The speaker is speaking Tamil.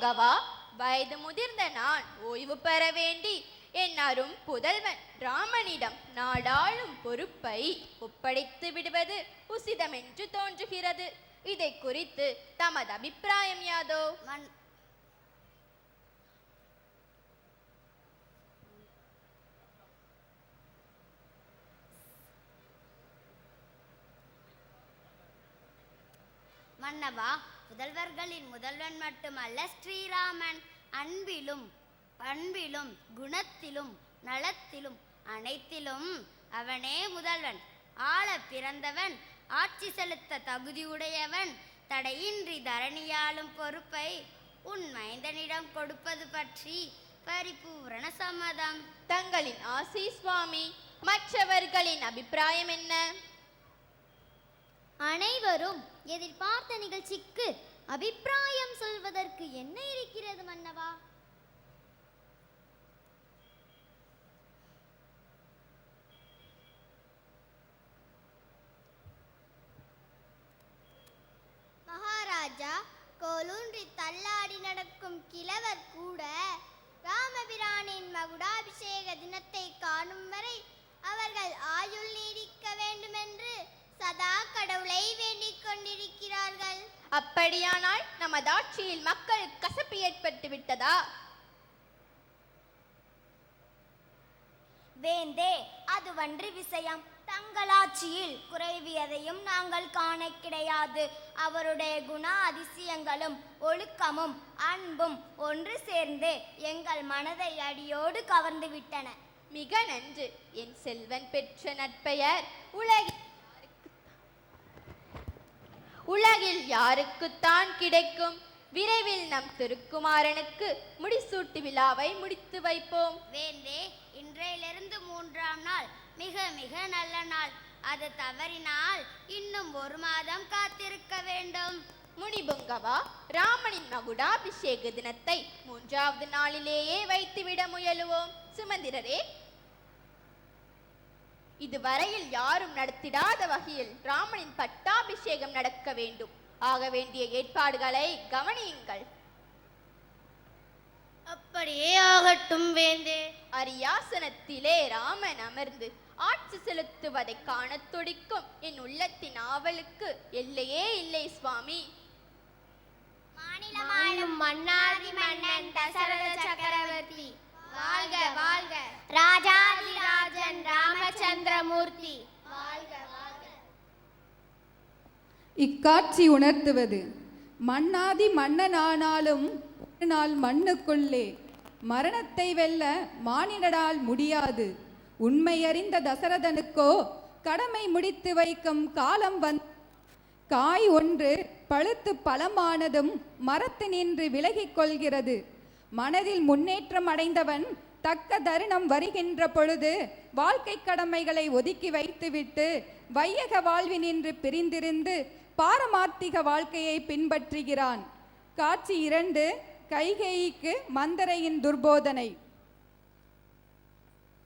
புங்கவா, வயது முதிர்ந்த நான் ஓய்வு பெற வேண்டி என் அரும் புதல்வன் ராமனிடம் நாடாளும் பொறுப்பை ஒப்படைத்து விடுவது உசிதமென்று தோன்றுகிறது. இதை குறித்து தமது அபிப்பிராயம் யாதோ? மன்னவா, புதல்வர்களின் முதல்வன் மட்டுமல்ல ஸ்ரீராமன். அன்பிலும் பண்பிலும் குணத்திலும் நலத்திலும் அனைத்திலும் அவனே முதல்வன். ஆள பிறந்தவன், ஆட்சி செலுத்த தகுதியுடையவன். தடையின்றி தரணியாளும் பொறுப்பை உன் மைந்தனிடம் கொடுப்பது பற்றி பரிபூரண சம்மதம். தங்களின் ஆசி சுவாமி. மற்றவர்களின் அபிப்பிராயம் என்ன? அனைவரும் எதிர்பார்த்த நிகழ்ச்சிக்கு அபிப்பிராயம் சொல்வதற்கு என்ன இருக்கிறது மன்னவா? மகாராஜா, கோலூன்றி தள்ளாடி நடக்கும் கிழவர் கூட ராமபிரானின் மகுடாபிஷேக தினத்தை காணும் வரை அவர்கள் ஆயுள் நீடிக்க வேண்டுமென்று சதா கடவுளை வேண்டிக் கொண்டிருக்கிறார்கள். அப்படியானால் நமது ஆட்சியில் மக்கள் கசப்பு ஏற்பட்டு விட்டதா? வேந்தே, அதுவன்று விஷயம். தங்களாட்சியில் குறைவு எதையும் நாங்கள் காண கிடையாது. அவருடைய குண அதிசயங்களும் ஒழுக்கமும் அன்பும் ஒன்று சேர்ந்து எங்கள் மனதை அடியோடு கவர்ந்து விட்டன. மிக நன்று. என் செல்வன் பெற்ற நற்பெயர் உலகில் யாருக்குத்தான் கிடைக்கும்? விரைவில் நம் திருக்குமாரனுக்கு முடிசூட்டு விழாவை முடித்து வைப்போம். வேந்தே, இன்றையிலிருந்து 3ஆம் நாள் மிக மிக நல்ல நாள். அது தவறினால் இன்னும் 1 மாதம் காத்திருக்க வேண்டும். முனிபுங்கவா, ராமனின் மகுடாபிஷேக தினத்தை 3வது நாளிலேயே வைத்துவிட முயலுவோம். சுமந்திரரே, இதுவரையில் யாரும் நடத்திடாத வகையில் ராமனின் பட்டாபிஷேகம் நடக்க வேண்டும். ஆக வேண்டிய ஏற்பாடுகளை கவனியுங்கள். அப்படியே ஆகட்டும் வேந்தே. அரியாசனத்திலே ராமன் அமர்ந்து ஆட்சி செலுத்துவதை காண துடிக்கும் என் உள்ளத்தின் ஆவலுக்கு எல்லையே இல்லை சுவாமி. மாநிலமாளும் மன்னாதி மன்னன் தசரத சக்கரவர்த்தி வாழ்க வாழ்க. ராஜாதிராஜன் ராமச்சந்திரமூர்த்தி வாழ்க வாழ்க. இக்காட்சி உணர்த்துவது, மன்னாதி மன்னனானாலும் நாள் மண்ணுக்குள்ளே மரணத்தை வெல்ல மானிடரால் முடியாது. உண்மையறிந்த தசரதனுக்கோ கடமை முடித்து வைக்கும் காலம் காய் ஒன்று பழுத்து பழமானதும் மரத்தினின்று விலகிக் கொள்கிறது. மனதில் முன்னேற்றம் அடைந்தவன் தக்க தருணம் வருகின்ற பொழுது வாழ்க்கை கடமைகளை ஒதுக்கி வைத்துவிட்டு வையக வாழ்வினின்று பிரிந்திருந்து பாரமார்த்திக வாழ்க்கையை பின்பற்றுகிறான். காட்சி 2, கைகேயிக்கு மந்தரையின் துர்போதனை.